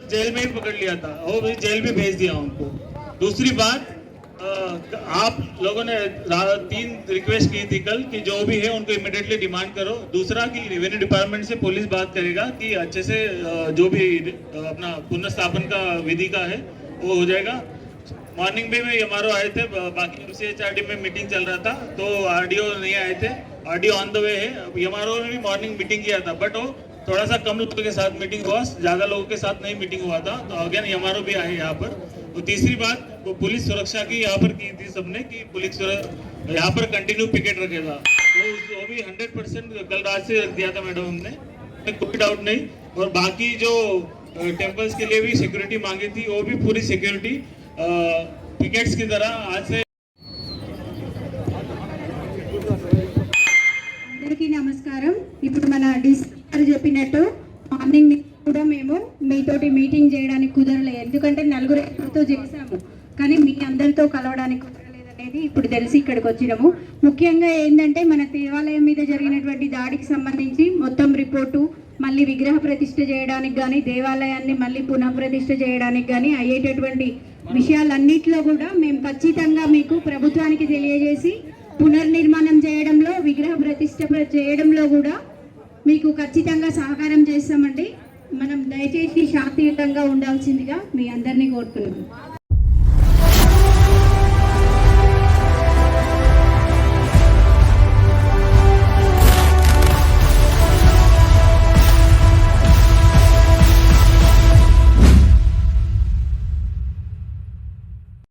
Jail में ही पकड़ लिया था, वो भी जेल भी भेज दिया उनको। दूसरी बात, आप लोगों ने 3 रिक्वेस्ट की थी कल कि जो भी है उनको इमिडिएटली डिमांड करो। दूसरा कि रेवेन्यू डिपार्टमेंट से पुलिस बात करेगा कि अच्छे से जो भी अपना पुनर्स्थापन का विधि का है वो हो जाएगा। मॉर्निंग में एमआरओ आए थे, बाकी एमसीएचआरडी में मीटिंग चल रहा था तो आरडीओ नहीं आए थे। आरडीओ ऑन द वे है। एमआरओ ने भी मॉर्निंग मीटिंग किया था, बट वो थोड़ा सा कम लोगों के साथ मीटिंग हुआ, ज्यादा लोगों के साथ नहीं मीटिंग हुआ था। तो अगेन एमआरओ भी आए यहाँ पर। तो तीसरी बात, वो पुलिस सुरक्षा की यहाँ पर की थी सबने कि पुलिस यहाँ पर कंटिन्यू पिकेट रखेगा, तो वो भी 100% कल रात से रख दिया था मैडम हमने, कोई डाउट नहीं। और बाकी जो टेम्पल्स के लिए भी सिक्योरिटी मांगी थी वो भी पूरी सिक्योरिटी पिकेट्स की तरह आज से। అందరికీ నమస్కారం। ఇప్పుడు మన డిస్కర్ చెప్పినట్టు మార్నింగ్ కూడా మేము మీతోటి మీటింగ్ చేయడానికి కుదరలేదు, ఎందుకంటే నలుగురితో చేసాము కానీ మీ అందరితో కలవడానికి కుదరలేదు అనేది ఇప్పుడు తెలిసి ఇక్కడికి వచ్చినాము। ముఖ్యంగా ఏంటంటే మన దేవాలయం మీద జరిగినటువంటి దాడికి సంబంధించి మొత్తం రిపోర్టు, మళ్ళీ విగ్రహ ప్రతిష్ఠ చేయడానికి కానీ దేవాలయాన్ని మళ్ళీ పునఃప్రతిష్ఠ చేయడానికి కానీ అయ్యేటటువంటి విషయాలన్నిటిలో కూడా మేము ఖచ్చితంగా మీకు ప్రభుత్వానికి తెలియజేసి పునర్నిర్మాణం చేయడంలో, విగ్రహ ప్రతిష్ఠ చేయడంలో కూడా మీకు ఖచ్చితంగా సహకారం చేస్తామండి। మనం దయచేసి శాంతియుతంగా ఉండాల్సిందిగా మీ అందరినీ కోరుతున్నాము।